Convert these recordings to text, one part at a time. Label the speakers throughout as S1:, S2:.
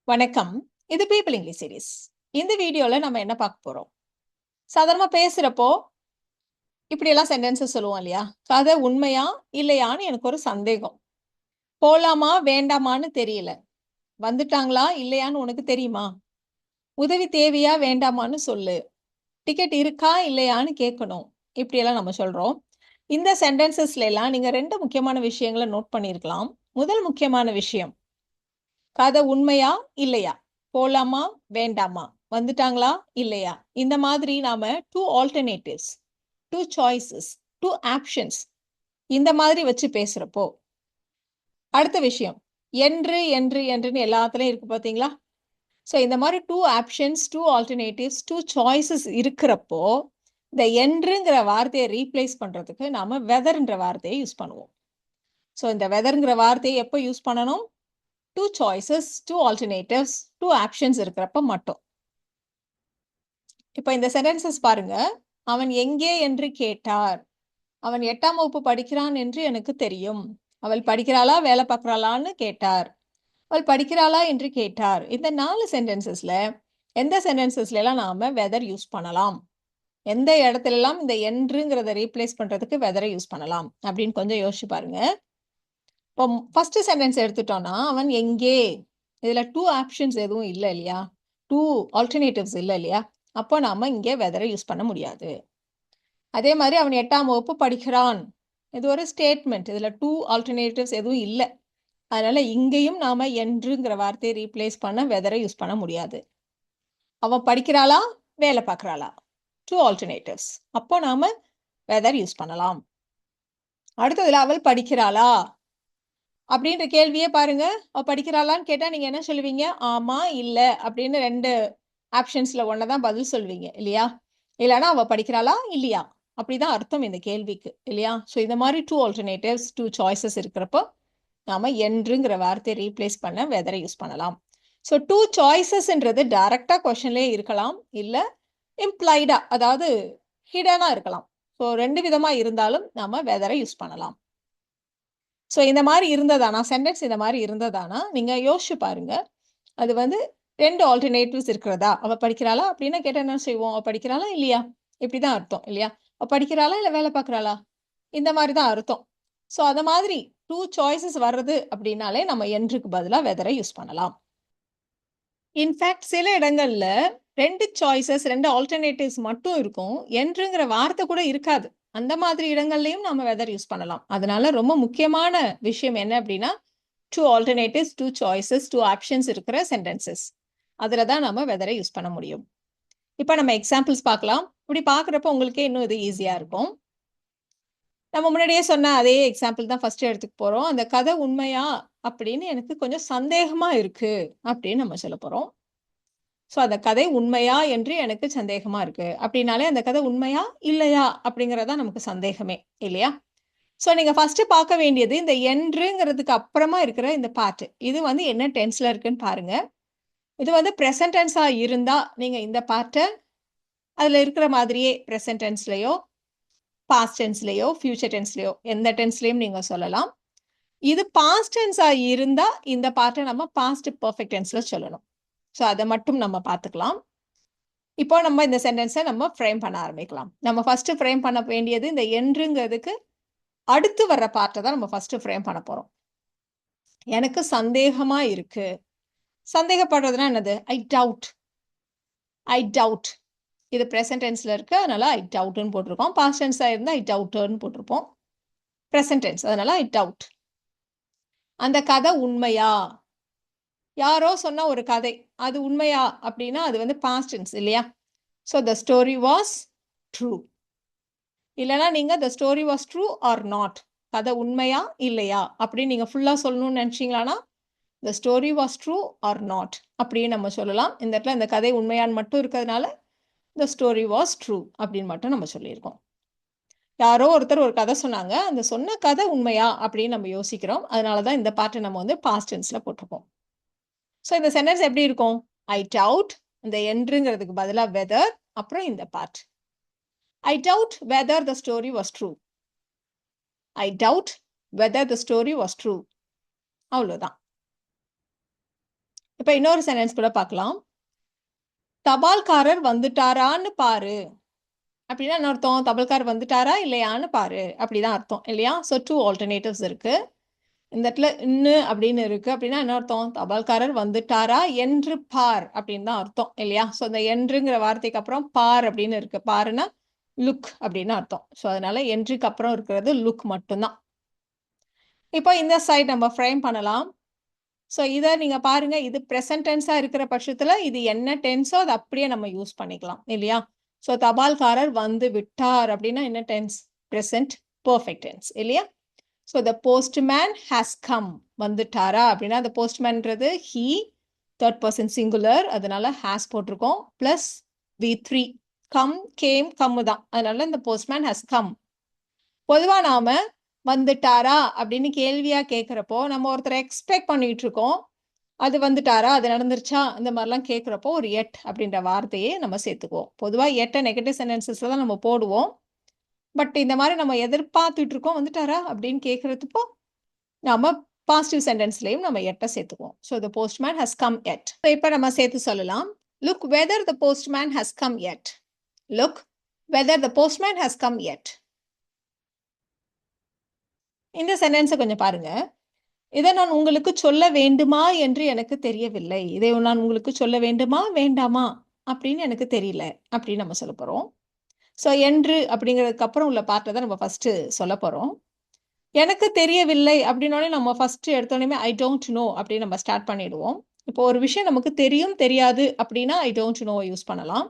S1: வணக்கம். இது people English series. இந்த வீடியோல நம்ம என்ன பார்க்க போறோம்? சாதாரணமா பேசுறப்போ, இப்படியெல்லாம் சென்டென்சஸ் சொல்லுவோம் இல்லையா? அது உண்மையா? இல்லையான்னு எனக்கு ஒரு சந்தேகம். போலாமா? வேண்டாமான்னு தெரியல. வந்துட்டாங்களா? இல்லையான்னு உனக்கு தெரியுமா? உதவி தேவையா? வேண்டாமான்னு சொல்லு. டிக்கெட் இருக்கா? இல்லையான்னு கேட்கணும். இப்படியெல்லாம் நம்ம சொல்றோம். இந்த சென்டென்சஸ்ல எல்லாம் நீங்க 2 முக்கியமான விஷயங்கள நோட் பண்ணியிருக்கலாம். முதல் முக்கியமான விஷயம், கதை உண்மையா? இல்லையா? போலாமா? வேண்டாமா? வந்துட்டாங்களா? இல்லையா? இந்த மாதிரி நாம 2 ஆல்டர்னேட்டிவ்ஸ், 2 சாய்ஸஸ், 2 ஆப்ஷன்ஸ் இந்த மாதிரி வச்சு பேசுறப்போ, அடுத்த விஷயம், என்றுன்னு எல்லாத்துலயும் இருக்கு பார்த்தீங்களா? ஸோ இந்த மாதிரி 2 ஆப்ஷன்ஸ், 2 ஆல்டர்னேட்டிவ்ஸ், 2 சாய்ஸஸ் இருக்கிறப்போ, இந்த என்றுங்கிற வார்த்தையை ரீப்ளேஸ் பண்றதுக்கு நாம வெதர்ன்ற வார்த்தையை யூஸ் பண்ணுவோம். ஸோ இந்த வெதர்ங்கிற வார்த்தையை எப்போ யூஸ் பண்ணணும்? 2 சாய்ஸஸ், 2 ஆல்டர்னேட்டிவ்ஸ், 2 ஆப்ஷன்ஸ் இருக்கிறப்ப மட்டும். இப்ப இந்த சென்டென்சஸ் பாருங்க. அவன் எங்கே என்று கேட்டார். அவன் 8ஆம் வகுப்பு படிக்கிறான் என்று எனக்கு தெரியும். அவள் படிக்கிறாளா, வேலை பார்க்குறாளான்னு கேட்டார். அவள் படிக்கிறாளா என்று கேட்டார். இந்த 4 சென்டென்சஸ்ல எந்த சென்டென்சஸ்ல எல்லாம் நாம வெதர் யூஸ் பண்ணலாம்? எந்த இடத்துலலாம் இந்த என்றுங்கிறத ரீப்ளேஸ் பண்றதுக்கு வெதரை யூஸ் பண்ணலாம்? அப்படின்னு கொஞ்சம் யோசிச்சு பாருங்க. இப்போ ஃபர்ஸ்ட் சென்டென்ஸ் எடுத்துட்டோம்னா, அவன் எங்கே? இதுல 2 ஆப்ஷன்ஸ் எதுவும் இல்ல இல்லையா? 2 ஆல்டர்னேட்டிவ்ஸ் இல்ல இல்லையா? அப்போ நாம இங்க வெதரை யூஸ் பண்ண முடியாது. அதே மாதிரி அவன் 8ஆம் வகுப்பு படிக்கிறான். இது ஒரு ஸ்டேட்மெண்ட். இதுல 2 ஆல்டர்னேட்டிவ்ஸ் எதுவும் இல்ல. அதனால இங்கேயும் நாம என்றுங்கிற வார்த்தையை ரீப்ளேஸ் பண்ண வெதரை யூஸ் பண்ண முடியாது. அவன் படிக்கிறாளா? வேலை பார்க்குறாளா? 2 ஆல்டர்னேட்டிவ்ஸ். அப்போ நாம வெதர் யூஸ் பண்ணலாம். அடுத்ததுல அவள் படிக்கிறாளா? அப்படின்ற கேள்வியே பாருங்க. அவ படிக்கிறாளான்னு கேட்டா நீங்க என்ன சொல்லுவீங்க? ஆமா, இல்ல அப்படின்னு 2 ஆப்ஷன்ஸ்ல ஒண்ண தான் பதில் சொல்வீங்க இல்லையா? இல்லன்னா அவ படிக்கிறாளா? இல்லையா? அப்படிதான் அர்த்தம் இந்த கேள்விக்கு இல்லையா? ஸோ இந்த மாதிரி 2 ஆல்டர்னேட்டிவ்ஸ், 2 சாய்ஸஸ் இருக்கிறப்போ, நாம என்றுங்கிற வார்த்தையை ரீப்ளேஸ் பண்ண வெதரை யூஸ் பண்ணலாம். ஸோ 2 சாய்ஸஸ்ன்றது டைரக்ட்டா கொஸ்டின்லயே இருக்கலாம். இல்ல இம்ப்ளைடா அதாவது ஹிடனா இருக்கலாம். ஸோ 2 விதமா இருந்தாலும் நாம வெதரை யூஸ் பண்ணலாம். ஸோ இந்த மாரி இருந்ததானா, சென்டென்ஸ் இந்த மாரி இருந்ததானா, நீங்க யோசிச்சு பாருங்க. அது வந்து 2 ஆல்டர்னேட்டிவ்ஸ் இருக்கிறதா? அவ படிக்கிறாளா? அப்டின்னா கேட்டா என்ன செய்வோம்? அவ படிக்கிறாளா? இல்லையா? இப்படிதான் அர்த்தம் இல்லையா? அவ படிக்கிறாளா? இல்ல வேலை பார்க்குறாளா? இந்த மாரி தான் அர்த்தம். ஸோ அந்த மாதிரி 2 சாய்ஸஸ் வர்றது அப்படின்னாலே நம்ம என்றுக்கு பதிலா வெதரை யூஸ் பண்ணலாம். இன்ஃபாக்ட் சில இடங்கள்ல 2 சாய்ஸஸ், 2 ஆல்டர்னேட்டிவ்ஸ் மட்டும் இருக்கும். என்றுங்கிற வார்த்தை கூட இருக்காது. அந்த மாதிரி இடங்கள்லயும் நாம வெதர் யூஸ் பண்ணலாம். அதனால ரொம்ப முக்கியமான விஷயம் என்ன அப்படின்னா, 2 ஆல்டர்னேட்டிவ்ஸ், 2 சாய்ஸஸ், 2 ஆப்ஷன்ஸ் இருக்கிற சென்டென்சஸ். அதுல தான் நாம வெதரை யூஸ் பண்ண முடியும். இப்ப நம்ம எக்ஸாம்பிள்ஸ் பார்க்கலாம். இப்படி பார்க்குறப்போ உங்களுக்கே இன்னும் இது ஈஸியா இருக்கும். நம்ம முன்னாடியே சொன்ன அதே எக்ஸாம்பிள் தான் ஃபர்ஸ்ட் எடுத்துக்க போறோம். அந்த கதை உண்மையா? அப்படின்னு எனக்கு கொஞ்சம் சந்தேகமா இருக்கு அப்படின்னு நம்ம சொல்லப் போறோம். ஸோ அந்த கதை உண்மையா என்று எனக்கு சந்தேகமா இருக்கு. அப்படின்னாலே அந்த கதை உண்மையா? இல்லையா? அப்படிங்கிறது தான் நமக்கு சந்தேகமே இல்லையா? ஸோ நீங்க ஃபர்ஸ்ட் பார்க்க வேண்டியது இந்த என்றுங்கிறதுக்கு அப்புறமா இருக்கிற இந்த பார்ட். இது வந்து என்ன டென்ஸ்ல இருக்குன்னு பாருங்க. இது வந்து பிரசன்ட் டென்ஸா இருந்தா நீங்க இந்த பார்ட்ட அதுல இருக்கிற மாதிரியே பிரசன்ட் டென்ஸ்லயோ, பாஸ்ட் டென்ஸ்லயோ, ஃபியூச்சர் டென்ஸ்லயோ எந்த டென்ஸ்லயும் நீங்க சொல்லலாம். இது பாஸ்ட் டென்ஸா இருந்தா இந்த பார்ட்ட நம்ம பாஸ்ட் பெர்ஃபெக்ட் டென்ஸ்ல சொல்லணும். ஸோ அத மட்டும் நம்ம பார்த்துக்கலாம். இப்போ நம்ம இந்த சென்டென்ஸை நம்ம ஃப்ரேம் பண்ண ஆரம்பிக்கலாம். நம்ம ஃபர்ஸ்ட் ஃப்ரேம் பண்ண வேண்டியது இந்த என்றுங்கிறதுக்கு அடுத்து வர்ற பார்ட்டை தான் நம்ம ஃபர்ஸ்ட் ஃப்ரேம் பண்ண போறோம். எனக்கு சந்தேகமா இருக்கு. சந்தேகப்படுறதுனா என்னது? I doubt. I doubt. இது பிரசன்ட் டென்ஸ்ல இருக்கு. அதனால ஐ டவுட்ன்னு போட்டிருக்கோம். பாஸ்ட் டென்ஸா இருந்தா ஐ டவுட்டர்ன்னு போட்டிருப்போம். Present tense. அதனால ஐ டவுட். அந்த கதை உண்மையா? யாரோ சொன்ன ஒரு கதை. அது உண்மையா? அப்படின்னா அது வந்து பாஸ்ட் டென்ஸ் இல்லையா? So the story was true. இல்லைன்னா நீங்க the story was true or not. கதை உண்மையா? இல்லையா? அப்படின்னு நீங்க ஃபுல்லா சொல்லணும்னு நினைச்சீங்களான்னா the story was true or not அப்படின்னு நம்ம சொல்லலாம். இந்த இடத்துல இந்த கதை உண்மையான்னு மட்டும் இருக்கிறதுனால த ஸ்டோரி வாஸ் ட்ரூ அப்படின்னு மட்டும் நம்ம சொல்லியிருக்கோம். யாரோ ஒருத்தர் ஒரு கதை சொன்னாங்க. அந்த சொன்ன கதை உண்மையா அப்படின்னு நம்ம யோசிக்கிறோம். அதனால தான் இந்த பார்ட்டை நம்ம வந்து பாஸ்ட் டென்ஸ்ல போட்டிருக்கோம். ஸோ இந்த சென்டென்ஸ் எப்படி இருக்கும்? ஐ டவுட், இந்த என்றுங்கிறதுக்கு பதிலா வெதர், அப்புறம் இந்த part. I doubt whether the story was true. I doubt whether the story was true. அவ்வளோதான். இப்ப இன்னொரு சென்டென்ஸ் கூட பார்க்கலாம். தபால்காரர் வந்துட்டாரான்னு பாரு. அப்படின்னா என்ன அர்த்தம்? தபால்காரர் வந்துட்டாரா இல்லையான்னு பாரு. அப்படிதான் அர்த்தம் இல்லையா? ஸோ 2 ஆல்டர்னேட்டிவ்ஸ் இருக்கு. இந்த இடத்துல இன்னு அப்படின்னு இருக்கு. அப்படின்னா என்ன அர்த்தம்? தபால்காரர் வந்துட்டாரா என்று பார் அப்படின்னு தான் அர்த்தம் இல்லையா? ஸோ இந்த என்றுங்கிற வார்த்தைக்கு அப்புறம் பார் அப்படின்னு இருக்கு. பாருன்னா லுக் அப்படின்னு அர்த்தம். ஸோ அதனால என்றுக்கு அப்புறம் இருக்கிறது லுக் மட்டும்தான். இப்போ இந்த சைட் நம்ம ஃப்ரேம் பண்ணலாம். ஸோ இதை நீங்க பாருங்க, இது ப்ரெசன்ட் டென்ஸா இருக்கிற பட்சத்துல இது என்ன டென்ஸோ அதை அப்படியே நம்ம யூஸ் பண்ணிக்கலாம் இல்லையா? ஸோ தபால்காரர் வந்து விட்டார் அப்படின்னா என்ன டென்ஸ்? ப்ரெசன்ட் பெர்ஃபெக்ட் டென்ஸ் இல்லையா? So the postman has come. வந்துட்டாரா அப்படின்னா அந்த போஸ்ட்மேன்றது ஹீ, தேர்ட் பர்சன் சிங்குலர், அதனால ஹேஸ் போட்டிருக்கோம். பிளஸ் V3 கம், கேம், கம்மு தான். அதனால இந்த போஸ்ட்மேன் ஹேஸ் கம். பொதுவா நாம வந்துட்டாரா அப்படின்னு கேள்வியா கேட்கிறப்போ நம்ம ஒருத்தரை எக்ஸ்பெக்ட் பண்ணிட்டு இருக்கோம். அது வந்துட்டாரா, அது நடந்துருச்சா, இந்த மாதிரிலாம் கேட்குறப்போ ஒரு எட் அப்படின்ற வார்த்தையை நம்ம சேர்த்துக்குவோம். பொதுவாக எட்டை நெகட்டிவ் சென்டென்சஸ்ல தான் நம்ம போடுவோம். பட் இந்த மாதிரி நம்ம எதிர்பார்த்துட்டு இருக்கோம் வந்துட்டாரா அப்படின்னு கேட்கறதுப்போ நம்ம பாசிட்டிவ் சென்டென்ஸ்லையும் நம்ம எட்டை சேர்த்துக்குவோம். So the postman has come yet. இப்போ நம்ம சேர்த்து சொல்லலாம், look whether the postman has come yet. Look whether the postman has come yet. இந்த சென்டென்ஸை கொஞ்சம் பாருங்க. இதை நான் உங்களுக்கு சொல்ல வேண்டுமா என்று எனக்கு தெரியவில்லை. இதை நான் உங்களுக்கு சொல்ல வேண்டுமா வேண்டாமா அப்படின்னு எனக்கு தெரியல அப்படின்னு நம்ம சொல்ல போறோம். ஸோ என்று அப்படிங்கிறதுக்கு அப்புறம் உள்ள பார்ட்டை தான் நம்ம ஃபர்ஸ்ட் சொல்ல போறோம். எனக்கு தெரியவில்லை அப்படின்னோடனே நம்ம ஃபர்ஸ்ட் எடுத்தோடனே ஐ டோன்ட் நோ அப்படின்னு நம்ம ஸ்டார்ட் பண்ணிடுவோம். இப்போ ஒரு விஷயம் நமக்கு தெரியும் தெரியாது அப்படின்னா ஐ டோன்ட் நோ யூஸ் பண்ணலாம்.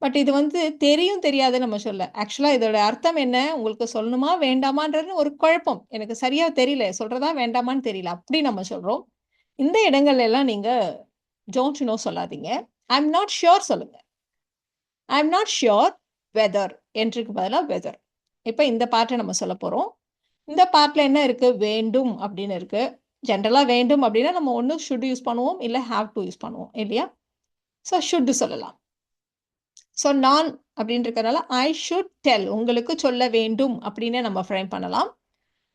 S1: பட் இது வந்து தெரியும் தெரியாது நம்ம சொல்ல. ஆக்சுவலா இதோட அர்த்தம் என்ன, உங்களுக்கு சொல்லணுமா வேண்டாமான்றது ஒரு குழப்பம். எனக்கு சரியா தெரியல, சொல்றதா வேண்டாமான்னு தெரியல அப்படி நம்ம சொல்றோம். இந்த இடங்கள்ல எல்லாம் நீங்க டோன்ட் நோ சொல்லாதீங்க. ஐ எம் நாட் ஷியோர் சொல்லுங்க. I am not sure whether என்றுக்கு பதிலாக வெதர். இப்போ இந்த பார்ட்டை நம்ம சொல்ல போறோம். இந்த பார்ட்ல என்ன இருக்கு? வேண்டும் அப்படின்னு இருக்கு. ஜென்ரலா வேண்டும் அப்படின்னா நம்ம ஒன்று ஷுட் யூஸ் பண்ணுவோம், இல்லை ஹாவ் டு யூஸ் பண்ணுவோம் இல்லையா? ஸோ ஷுட் சொல்லலாம். ஸோ நான் அப்படின்னு இருக்கிறனால ஐ ஷுட் டெல், உங்களுக்கு சொல்ல வேண்டும் அப்படின்னு நம்ம ஃப்ரேம் பண்ணலாம்.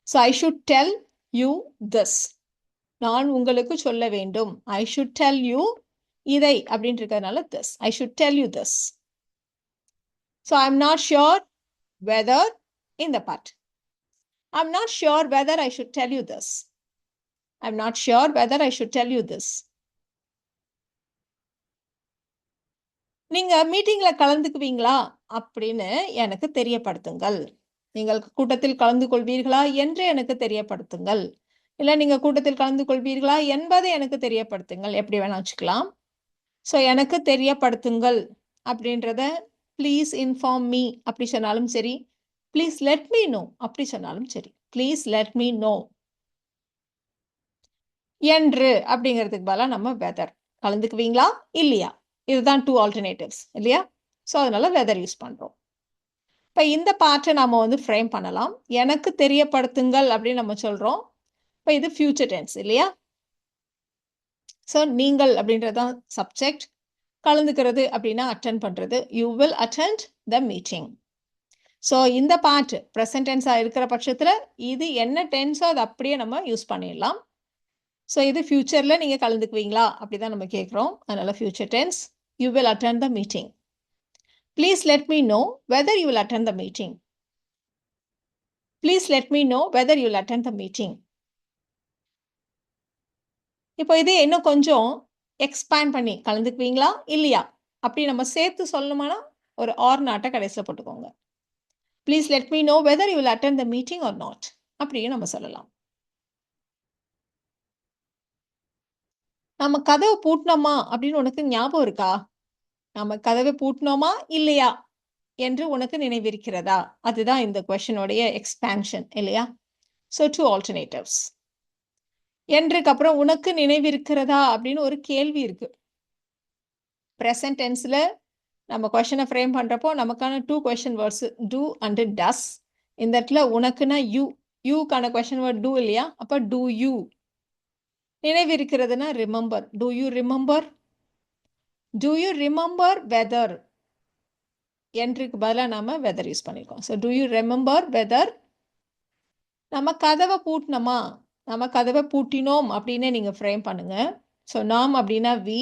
S1: So I should tell you this, நான் உங்களுக்கு சொல்ல வேண்டும். ஐ ஷுட் டெல் யூ இதை அப்படின்னு இருக்கிறதுனால this, I should tell you this. So I am not sure whether இந்த part. I am not sure whether I should tell you this. I am not sure whether I should tell you this. நீங்க மீட்டிங்ல கலந்துக்குவீங்களா அப்படின்னு எனக்கு தெரியப்படுத்துங்கள். நீங்கள் கூட்டத்தில் கலந்து கொள்வீர்களா என்று எனக்கு தெரியப்படுத்துங்கள். இல்ல நீங்க கூட்டத்தில் கலந்து கொள்வீர்களா என்பதை எனக்கு தெரியப்படுத்துங்கள். எப்படி வேணா வச்சுக்கலாம். ஸோ எனக்கு தெரியப்படுத்துங்கள் அப்படின்றத ப்ளீஸ் இன்ஃபார்ம் மீ அப்படி சொன்னாலும் சரி, ப்ளீஸ் லெட் மீ நோ அப்படி சொன்னாலும் சரி. Please let me know. என்று அப்படிங்கிறதுக்கு பதிலாக நம்ம வெதர். கலந்துக்குவீங்களா இல்லையா, இதுதான் 2 ஆல்டர்னேட்டிவ்ஸ் இல்லையா? ஸோ அதனால வெதர் யூஸ் பண்றோம். இப்போ இந்த பார்ட்டை நாம வந்து ஃப்ரேம் பண்ணலாம். எனக்கு தெரியப்படுத்துங்கள் அப்படின்னு நம்ம சொல்றோம். இப்போ இது ஃபியூச்சர் டென்ஸ் இல்லையா? ஸோ நீங்கள் அப்படின்றது தான் சப்ஜெக்ட். கலந்துக்கிறது அப்படின்னா அட்டென்ட் பண்றது. You will attend the meeting. So இந்த பார்ட் ப்ரெசன்ட் டென்ஸாக இருக்கிற பட்சத்தில் இது என்ன டென்ஸோ அதை அப்படியே நம்ம யூஸ் பண்ணிடலாம். ஸோ இது ஃபியூச்சரில் நீங்கள் கலந்துக்குவீங்களா அப்படி தான் நம்ம கேட்குறோம். அதனால future tense, you will attend the meeting. Please let me know whether you will attend the meeting. Please let me know whether you will attend the meeting. இப்போ இது இன்னும் கொஞ்சம் எக்ஸ்பேண்ட் பண்ணி கலந்துக்குவீங்களா இல்லையா அப்படி நம்ம சேர்த்து சொல்லணுமானா ஒரு ஆர் நாட்டை கடைசியில் போட்டுக்கோங்க. Please let me know whether you will attend the meeting or not அப்படியும் நம்ம சொல்லலாம். நம்ம கதவை பூட்டினோமா அப்படின்னு உனக்கு ஞாபகம் இருக்கா? நம்ம கதவை பூட்டினோமா இல்லையா என்று உனக்கு நினைவிருக்கிறதா? அதுதான் இந்த கொஸ்டினுடைய எக்ஸ்பேன்ஷன் இல்லையா? So 2 alternatives. என்றுக்கு அப்புறம் உனக்கு நினைவிருக்கிறதா அப்படின்னு ஒரு கேள்வி இருக்கு. ப்ரெசன்ட் டென்ஸ்ல நம்ம கொஸ்டினை ஃப்ரேம் பண்றப்போ நமக்கான 2 question words do and does. இந்த இடத்துல உனக்குன்னா யூ, யூக்கான கொஸ்டின் வேர்ட் டூ இல்லையா? அப்ப டூ யூ. நினைவிருக்கிறதுனா remember. Do you remember? Do you remember whether? என்றுக்கு பதிலாக நாம வெதர் யூஸ் பண்ணியிருக்கோம். So do you remember whether? நம்ம கதவை பூட்டினோமா, நம்ம கதவை பூட்டினோம் அப்படின்னே நீங்க ஃப்ரேம் பண்ணுங்க. ஸோ நாம் அப்படின்னா வி.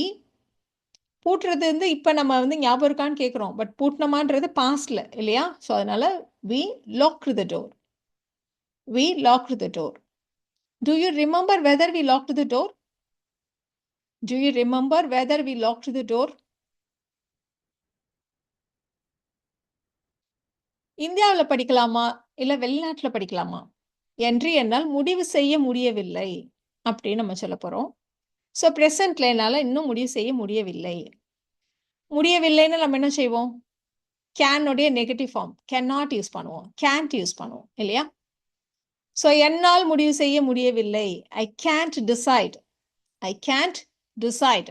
S1: பூட்டுறது வந்து இப்போ நம்ம வந்து ஞாபகம் இருக்கான்னு கேட்குறோம். பட் பூட்டினமான்றது பாஸ்ட்ல இல்லையா? ஸோ அதனால we locked the door. We locked the door. Do you remember whether we locked the door? Do you remember whether we locked the door? இந்தியாவில் படிக்கலாமா இல்லை வெளிநாட்டில் படிக்கலாமா என்று என்னால் முடிவு செய்ய முடியவில்லை அப்படின்னு நம்ம சொல்ல போகிறோம். ஸோ ப்ரெசண்ட்ல என்னால் இன்னும் முடிவு செய்ய முடியவில்லை. முடியவில்லைன்னு நம்ம என்ன செய்வோம்? கேனுடைய negative form can not use பண்ணுவோம், கேன்ட் யூஸ் பண்ணுவோம் இல்லையா? ஸோ என்னால் முடிவு செய்ய முடியவில்லை. I can't decide. I can't decide.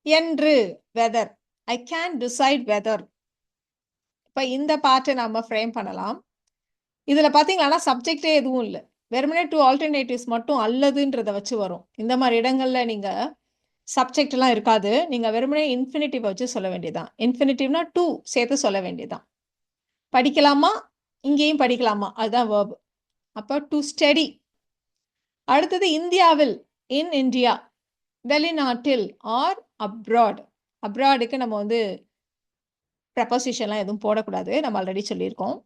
S1: என்று whether. I can decide whether. இப்போ இந்த பார்ட்டை நம்ம ஃப்ரேம் பண்ணலாம். இதில் பார்த்தீங்கன்னா சப்ஜெக்டே எதுவும் இல்லை, வெறுமனே டூ ஆல்டர்னேட்டிவ்ஸ் மட்டும் அல்லதுன்றதை வச்சு வரும். இந்த மாதிரி இடங்களில் நீங்கள் சப்ஜெக்ட்லாம் இருக்காது. நீங்கள் வெறுமனே இன்ஃபினிட்டிவ் வச்சு சொல்ல வேண்டியதான். இன்ஃபினிட்டிவ்னா டூ சேர்த்து சொல்ல வேண்டியதான். படிக்கலாமா, இங்கேயும் படிக்கலாமா, அதுதான் வேர்பு. அப்போ டு ஸ்டடி. அடுத்தது இந்தியாவில், இன் இந்தியா. வெளிநாட்டில் ஆர் அப்ராட். அப்ராடுக்கு நம்ம வந்து ப்ரப்போசிஷன்லாம் எதுவும் போடக்கூடாது, நம்ம ஆல்ரெடி சொல்லியிருக்கோம்.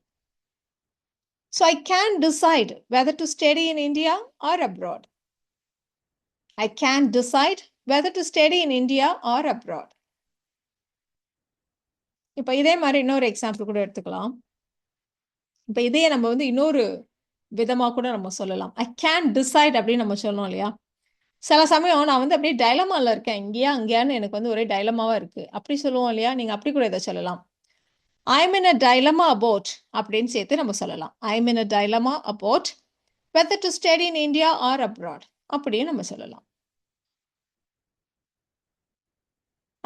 S1: So I can decide whether to study in India or abroad. I can decide whether to study in India or abroad. இப்போ இதே மாதிரி இன்னொரு எக்ஸாம்பிள் கூட எடுத்துக்கலாம். இப்போ இதையே நம்ம வந்து இன்னொரு விதமாக கூட நம்ம சொல்லலாம். ஐ கேன் டிசைட் அப்படின்னு நம்ம சொல்லணும் இல்லையா? சில சமயம் நான் வந்து அப்படியே டைலமாவில் இருக்கேன், இங்கேயா அங்கேயான்னு எனக்கு வந்து ஒரே டைலமாவாக இருக்குது அப்படி சொல்லுவோம் இல்லையா? நீங்கள் அப்படி கூட இதை சொல்லலாம். I'm in a dilemma about அப்படின்னு சேர்த்து நம்ம சொல்லலாம். I'm in a dilemma about whether to study in India or abroad அப்படின்னு நம்ம சொல்லலாம்.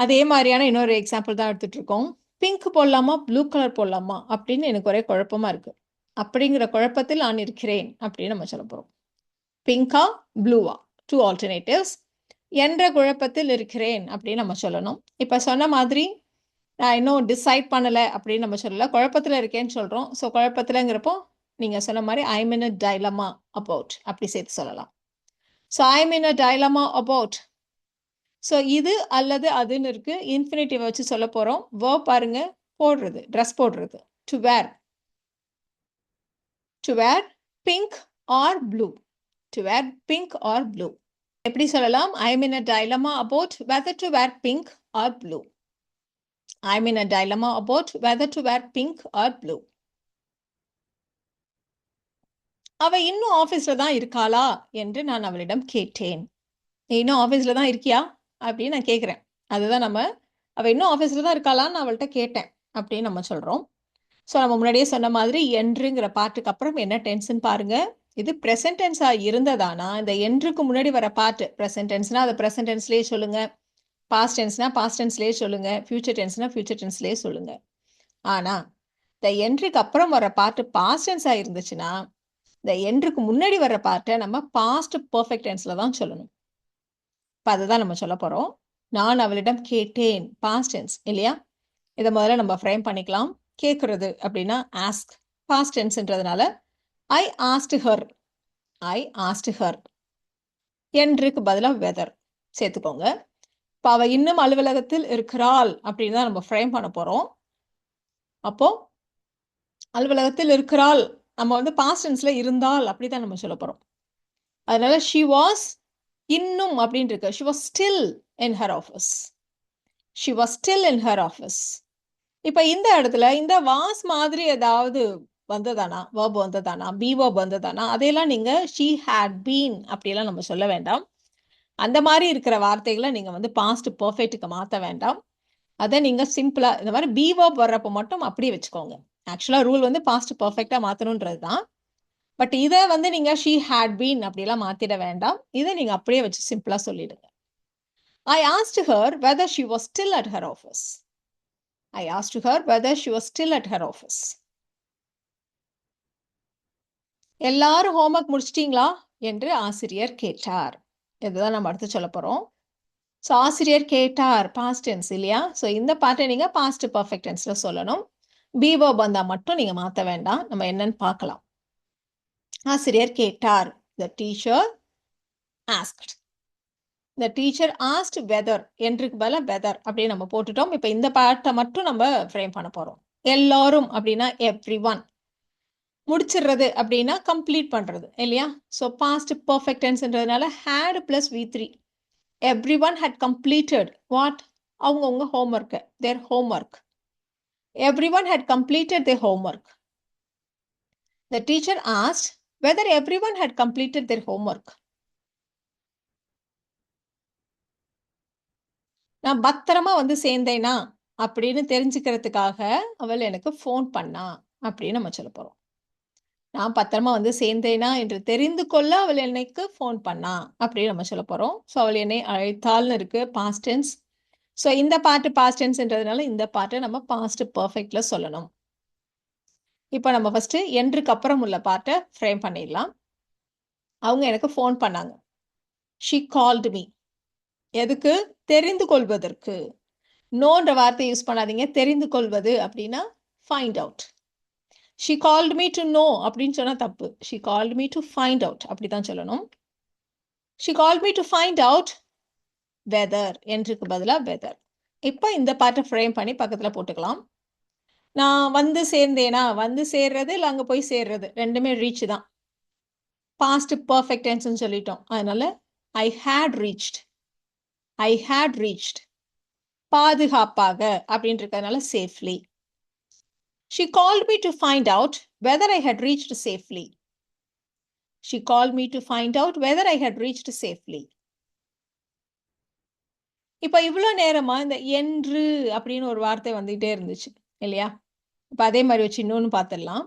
S1: அதே மாதிரியான இன்னொரு எக்ஸாம்பிள் தான் எடுத்துகிட்டு இருக்கோம். பிங்க் போடலாமா ப்ளூ கலர் போடலாமா அப்படின்னு எனக்கு ஒரே குழப்பமாக இருக்குது. அப்படிங்கிற குழப்பத்தில் நான் இருக்கிறேன் அப்படின்னு நம்ம சொல்ல போகிறோம். பிங்கா ப்ளூவா, டூ ஆல்டர்னேட்டிவ்ஸ். என்ற குழப்பத்தில் இருக்கிறேன் அப்படின்னு நம்ம சொல்லணும். இப்போ சொன்ன மாதிரி நான் இன்னும் டிசைட் பண்ணலை அப்படின்னு நம்ம சொல்லலை, குழப்பத்தில் இருக்கேன்னு சொல்கிறோம். ஸோ குழப்பத்தில்ங்கிறப்போ நீங்கள் சொன்ன மாதிரி I'm in a dilemma about அப்படி சேர்த்து சொல்லலாம். So I'm in a dilemma about. So இது அல்லது அதுன்னு இருக்கு, இன்ஃபினிட்டிவ் வச்சு சொல்ல போகிறோம். வேர்ப் பாருங்க, போடுறது, ட்ரெஸ் போடுறது. To wear. To wear pink or blue. To wear pink or blue. எப்படி சொல்லலாம்? I'm in a dilemma about whether to wear pink or blue. I'm in a dilemma about whether to wear pink or blue. அவ இன்னும் ஆஃபீஸில் தான் இருக்காளா என்று நான் அவளிடம் கேட்டேன். நீ இன்னும் ஆஃபீஸில் தான் இருக்கியா அப்படின்னு நான் கேட்குறேன். அதுதான் நம்ம அவள் இன்னும் ஆஃபீஸில் தான் இருக்காளான்னு அவள்கிட்ட கேட்டேன் அப்படின்னு நம்ம சொல்கிறோம். ஸோ நம்ம முன்னாடியே சொன்ன மாதிரி என்றுங்கிற பாட்டுக்கு அப்புறம் என்ன டென்ஸ்ன்னு பாருங்கள். இது ப்ரெசன்ட் டென்ஸாக இருந்ததானா இந்த என்றுக்கு முன்னாடி வர பாட்டு ப்ரெசன்ட் டென்ஸ்னால் அதை ப்ரெசன்ட் டென்ஸ்லேயே சொல்லுங்கள், பாஸ்ட் டென்ஸ்னா பாஸ்ட் டென்ஸ்லேயே சொல்லுங்க, ஃபியூச்சர் டென்ஸ்னா ஃபியூச்சர் டென்ஸ்லேயே சொல்லுங்க. ஆனால் இந்த என்றுக்கு அப்புறம் வர பாட்டு பாஸ்ட் டென்ஸாக இருந்துச்சுன்னா இந்த என்றுக்கு முன்னாடி வர பாட்டை நம்ம பாஸ்ட் பர்ஃபெக்ட் டென்ஸில் தான் சொல்லணும். இப்போ அதுதான் நம்ம சொல்ல போகிறோம். நான் அவளிடம் கேட்டேன், பாஸ்ட் டென்ஸ் இல்லையா? இதை முதல்ல நம்ம ஃப்ரேம் பண்ணிக்கலாம். கேட்குறது அப்படின்னா ஆஸ்க், பாஸ்ட் டென்ஸ்ன்றதுனால I asked her. I asked her. என்றுக்கு பதிலாக வெதர் சேர்த்துக்கோங்க. இப்போ அவள் இன்னும் அலுவலகத்தில் இருக்கிறாள் அப்படின்னு தான் நம்ம ஃப்ரேம் பண்ண போகிறோம். அப்போ அலுவலகத்தில் இருக்கிறாள் நம்ம வந்து பாஸ்ட் டென்ஸ்ல இருந்தால் அப்படி தான் நம்ம சொல்ல போகிறோம். அதனால ஷி வாஸ் இன்னும் அப்படின்னு இருக்கு. She was still in her office. She was still in her office. இப்போ இந்த இடத்துல இந்த வாஸ் மாதிரி ஏதாவது வந்ததானா, வேர்ப் வந்ததானா, பி வேர்ப் வந்ததானா, அதையெல்லாம் நீங்கள் ஷி ஹேட் பீன் அப்படியெல்லாம் நம்ம சொல்ல வேண்டாம். அந்த மாதிரி இருக்கிற வார்த்தைகளை நீங்கள் வந்து பாஸ்ட் பர்ஃபெக்ட்டுக்கு மாற்ற வேண்டாம். அதை நீங்கள் சிம்பிளாக இந்த மாதிரி பி வேர்ப் வர்றப்போ மட்டும் அப்படியே வச்சுக்கோங்க. ஆக்சுவலாக ரூல் வந்து பாஸ்ட் பர்ஃபெக்டாக மாற்றணுன்றது தான். பட் இதை வந்து நீங்கள் ஷீ ஹேட் பீன் அப்படிலாம் மாற்றிட வேண்டாம். இதை நீங்கள் அப்படியே வச்சு சிம்பிளாக சொல்லிடுங்க. ஐ asked her whether she was still at her office. I asked her whether she was still at her office. எல்லாரும் ஹோம்ஒர்க் முடிச்சிட்டிங்களா என்று ஆசிரியர் கேட்டார். இதுதான் நம்ம அடுத்து சொல்ல போகிறோம். ஸோ ஆசிரியர் கேட்டார் பாஸ்ட் டென்ஸ் இல்லையா? ஸோ இந்த பாட்டை நீங்கள் பாஸ்ட் பர்ஃபெக்ட் டென்ஸில் சொல்லணும். பி வேர்ப் வந்தால் மட்டும் நீங்கள் மாற்ற வேண்டாம். நம்ம என்னன்னு பார்க்கலாம். ஆசிரியர் கேட்டார். The teacher asked. The teacher asked whether என்றுக்கு பதிலா weather அப்படின்னு நம்ம போட்டுட்டோம். இப்போ இந்த பார்ட்டை மட்டும் நம்ம ஃப்ரேம் பண்ண போறோம். எல்லாரும் அப்படின்னா everyone. முடிச்சிடுறது அப்படின்னா கம்ப்ளீட் பண்றது இல்லையா? ஸோ பாஸ்ட் பர்ஃபெக்ட் டென்ஸ்ன்றதுனால had plus V3. Everyone had completed what? அவங்கவுங்க homework, their homework. Everyone had completed their homework. The teacher asked whether everyone had completed their homework. நான் பத்திரமா வந்து சேர்ந்தேனா அப்படின்னு தெரிஞ்சுக்கிறதுக்காக அவள் எனக்கு ஃபோன் பண்ணா அப்படின்னு நம்ம சொல்ல போறோம். நான் பத்திரமா வந்து சேர்ந்தேனா என்று தெரிந்து கொள்ள அவள் எனக்கு ஃபோன் பண்ணா அப்படின்னு நம்ம சொல்ல போறோம். ஸோ அவள் என்னை அழைத்தாள்னு இருக்கு பாஸ்ட் டென்ஸ். ஸோ இந்த பாட்டு பாஸ்ட் டென்ஸ்ன்றதுனால இந்த பாட்டை நம்ம பாஸ்ட் பர்ஃபெக்ட்ல சொல்லணும். இப்போ நம்ம ஃபர்ஸ்ட் என்றுக்கு அப்புறம் உள்ள பாட்டை ஃப்ரேம் பண்ணிடலாம். அவங்க எனக்கு ஃபோன் பண்ணாங்க. She called me. எதுக்கு? தெரிந்து கொள்வதற்கு. நோன்ற வார்த்தை யூஸ் பண்ணாதீங்க. தெரிந்து கொள்வது அப்படின்னா find out. She called me to know அப்படின்னு சொன்னா தப்பு. She called me to find out அப்படிதான் சொல்லணும். She called me to find out whether என்றுக்கு பதிலாக வெதர். இப்போ இந்த பாட்டை ஃப்ரேம் பண்ணி பக்கத்தில் போட்டுக்கலாம். நான் வந்து சேர்ந்தேனா, வந்து சேர்றது இல்லை அங்கே போய் சேர்றது ரெண்டுமே ரீச் தான். பாஸ்ட் பர்ஃபெக்ட் டென்ஸ்னு சொல்லிட்டோம். அதனால I had reached. I had reached. பாதுகாப்பாக அப்படின்றதுனால safely. She called me to find out whether I had reached safely. She called me to find out whether I had reached safely. இப்போ இவ்வளோ நேரமா இந்த என்று அப்படின்னு ஒரு வார்த்தை வந்துகிட்டே இருந்துச்சு இல்லையா? இப்போ அதே மாதிரி வச்சு இன்னொன்று பார்த்துடலாம்.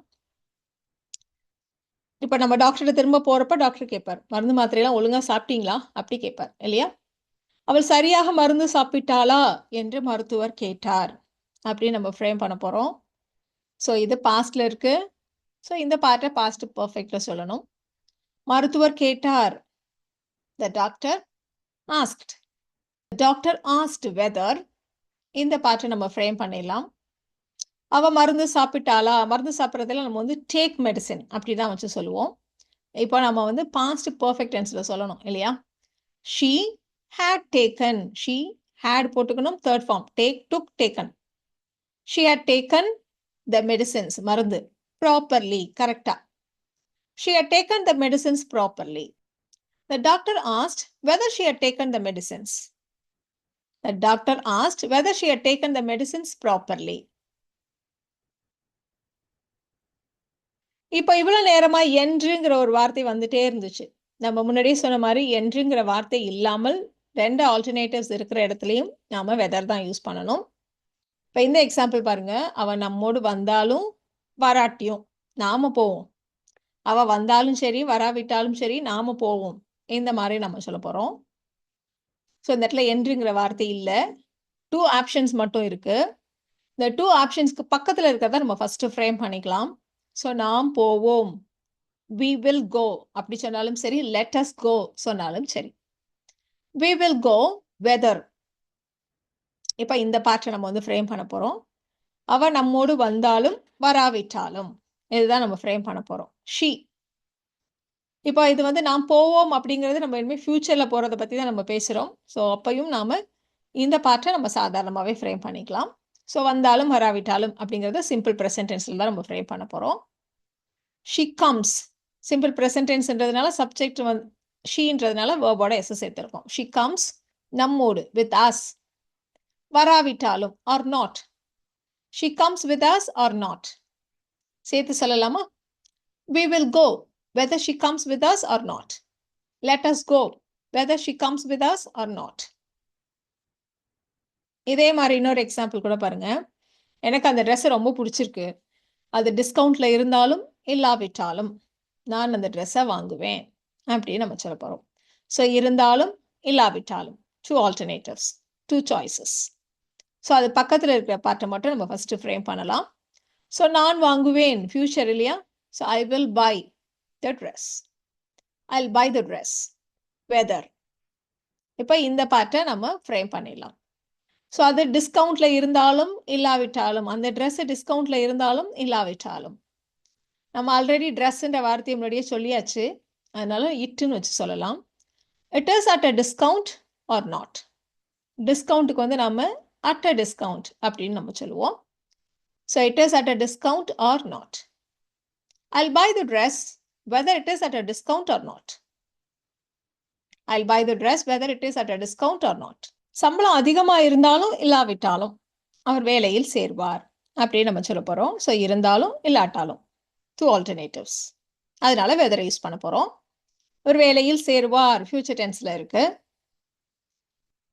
S1: இப்போ நம்ம டாக்டர்கிட்ட திரும்ப போகிறப்ப டாக்டர் கேட்பார், மருந்து மாத்திரையெல்லாம் ஒழுங்காக சாப்பிட்டீங்களா அப்படி கேட்பார் இல்லையா? அவள் சரியாக மருந்து சாப்பிட்டாளா என்று மருத்துவர் கேட்டார் அப்படின்னு நம்ம ஃப்ரேம் பண்ண போகிறோம். ஸோ இது பாஸ்ட்ல இருக்கு. ஸோ இந்த பார்ட்டை பாஸ்ட் பர்ஃபெக்ட்ல சொல்லணும். மருத்துவர் கேட்டார். The doctor asked. The doctor asked whether. இந்த பார்ட்டை நம்ம ஃப்ரேம் பண்ணிடலாம். அவ மருந்து சாப்பிட்டாளா? மருந்து சாப்பிட்றதுல நம்ம வந்து டேக் மெடிசின் அப்படி தான் வச்சு சொல்லுவோம். இப்போ நம்ம வந்து பாஸ்ட் பர்ஃபெக்ட் டென்ஸ்ல சொல்லணும் இல்லையா? She had taken. She had போட்டுக்கணும். Third form take, took, taken. She had taken the medicines, மருந்து, properly, correcta. She had taken the medicines properly. The doctor asked whether she had taken the medicines. The doctor asked whether she had taken the medicines properly. இப்போ இவ்வளவு நேரமா என்றுங்கிற ஒரு வார்த்தை வந்துட்டே இருந்துச்சு. நம்ம முன்னாடியே சொன்ன மாதிரி என்றுங்கிற வார்த்தை இல்லாமல் ரெண்டு ஆல்டர்னேட்டிவ்ஸ் இருக்கிற இடத்துலையும் நாம வெதர் தான் யூஸ் பண்ணணும். இப்போ இந்த எக்ஸாம்பிள் பாருங்க. அவ நம்மோடு வந்தாலும் வராட்டியும் நாம போவோம். அவ வந்தாலும் சரி வராவிட்டாலும் சரி நாம போவோம். இந்த மாதிரி நம்ம சொல்ல போறோம். ஸோ இந்த இடத்துல என்றுங்கிற வார்த்தை இல்லை. 2 ஆப்ஷன்ஸ் மட்டும் இருக்கு. இந்த 2 ஆப்ஷன்ஸ்க்கு பக்கத்தில் இருக்கிறத நம்ம ஃபர்ஸ்ட் ஃப்ரேம் பண்ணிக்கலாம். ஸோ நாம் போவோம், we will go அப்படி சொன்னாலும் சரி, let us go சொன்னாலும் சரி. we will go whether. இப்போ இந்த பார்ட்டை நம்ம வந்து ஃப்ரேம் பண்ண போறோம். அவ நம்மோடு வந்தாலும் வராவிட்டாலும் இதுதான் நம்ம ஃப்ரேம் பண்ண போறோம். ஷீ. இப்போ இது வந்து நாம் போவோம் அப்படிங்கிறது நம்ம இனிமேல் ஃபியூச்சர்ல போறதை பத்தி தான் நம்ம பேசுறோம். ஸோ அப்பையும் நாம இந்த பார்ட்டை நம்ம சாதாரணமாகவே ஃப்ரேம் பண்ணிக்கலாம். ஸோ வந்தாலும் வராவிட்டாலும் அப்படிங்கிறது சிம்பிள் ப்ரெசன்ட் டென்ஸ்ல தான் நம்ம ஃப்ரேம் பண்ண போறோம். She comes. சிம்பிள் ப்ரெசன்ட் டென்ஸ்ன்றதுனால சப்ஜெக்ட் வந்து ஷீன்றதுனால வேர்போட எஸ் சேர்த்திருக்கோம். ஷி கம்ஸ் நம்மோடு, வித் அஸ். வராவிட்டாலும் or not. She comes with us or not. சேர்த்து சொல்லலாமா? We will go whether she comes with us or not. Let us go whether she comes with us or not. இதே மாதிரி இன்னொரு example கூட பாருங்க. எனக்கு அந்த ட்ரெஸ் ரொம்ப பிடிச்சிருக்கு. அது டிஸ்கவுண்ட்ல இருந்தாலும் இல்லாவிட்டாலும் நான் அந்த ட்ரெஸ்ஸை வாங்குவேன் அப்படின்னு நம்ம சொல்ல போறோம். ஸோ இருந்தாலும் இல்லாவிட்டாலும் 2 alternatives, 2 choices. ஸோ அது பக்கத்தில் இருக்கிற பார்ட்டை மட்டும் நம்ம ஃபர்ஸ்ட் ஃப்ரேம் பண்ணலாம். ஸோ நான் வாங்குவேன் ஃபியூச்சர் இல்லையா? So I will buy the dress. I will buy the dress. Whether. இப்போ இந்த பார்ட்டை நம்ம ஃப்ரேம் பண்ணிடலாம். ஸோ அது டிஸ்கவுண்ட்ல இருந்தாலும் இல்லாவிட்டாலும், அந்த ட்ரெஸ் டிஸ்கவுண்ட்ல இருந்தாலும் இல்லாவிட்டாலும். நம்ம ஆல்ரெடி ட்ரெஸ்ன்ற வார்த்தையை முன்னாடியே சொல்லியாச்சு, அதனால இட்டுன்னு வச்சு சொல்லலாம். It is at a discount or not. டிஸ்கவுண்ட்டுக்கு வந்து நம்ம at a discount அப்படின்னு நம்ம சொல்லுவோம். So it is at a discount or not. I'll buy the dress whether it is at a discount or not. I'll buy the dress whether it is at a discount or not. சம்பளம் அதிகமா இருந்தாலும் இல்லாவிட்டாலும் அவர் வேலையில் சேர்வார் அப்படின்னு நம்ம சொல்ல போறோம். So இருந்தாலும் இல்லாட்டாலும் 2 alternatives. அதனால வெதரை யூஸ் பண்ண போறோம். ஒரு வேலையில் சேருவார் ஃபியூச்சர் டென்ஸ்ல இருக்கு.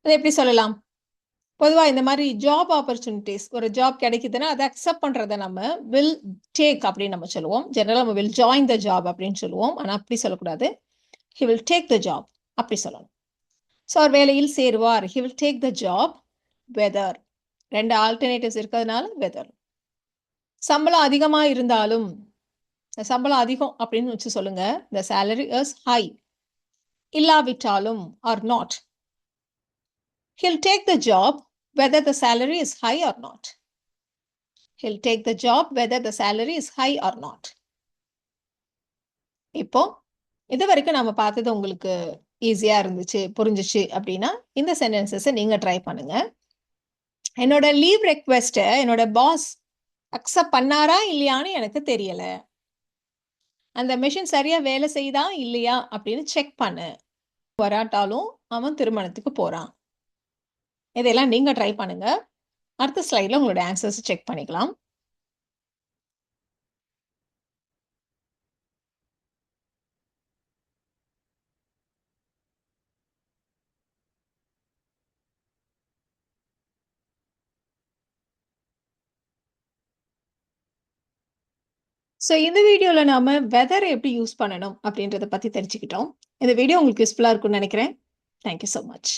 S1: அதை எப்படி சொல்லலாம்? பொதுவா இந்த மாதிரி ஜாப் ஆப்பர்ச்சுனிட்டிஸ் ஒரு ஜாப் கிடைக்குதுன்னா அதை அக்செப்ட் பண்றதை நம்ம வில் டேக் அப்படின்னு நம்ம சொல்லுவோம். ஜெனரலா நம்ம வில் ஜாயின் த ஜாப் அப்படின்னு சொல்லுவோம். ஆனா அப்படி சொல்லக்கூடாது. He will take the job அப்படி சொல்லணும். ஸோ அவர் வேலையில் சேருவார். He will take the job whether. 2 alternatives இருக்கிறதுனால வெதர். சம்பளம் அதிகமா இருந்தாலும் சம்பளம் அதிகம் அப்படின்னு வச்சு சொல்லுங்க. the salary is high. இல்லாவிட்டாலும் or not. He'll take the job whether the salary is high or not. He'll take the job whether the salary is high or not. இப்போ இது வரைக்கும் நம்ம பார்த்தது உங்களுக்கு ஈஸியா இருந்துச்சு புரிஞ்சிச்சு அப்படின்னா இந்த சென்டென்சஸை நீங்க ட்ரை பண்ணுங்க. என்னோட லீவ் ரெக்வெஸ்ட்டை என்னோட பாஸ் அக்செப்ட் பண்ணாரா இல்லையான்னு எனக்கு தெரியல. அந்த மெஷின் சரியா வேலை செய்தா இல்லையா அப்படின்னு செக் பண்ணு. வராட்டாலும் அவன் திருமணத்துக்கு போறான். இதெல்லாம் நீங்க ட்ரை பண்ணுங்க. அடுத்த ஸ்லைட்ல உங்களோட ஆன்சர்ஸ் செக் பண்ணிக்கலாம். ஸோ இந்த வீடியோல நாம வெதர் எப்படி யூஸ் பண்ணணும் அப்படின்றத பத்தி தெரிஞ்சுக்கிட்டோம். இந்த வீடியோ உங்களுக்கு யூஸ்ஃபுல்லா இருக்கும்னு நினைக்கிறேன். Thank you so much.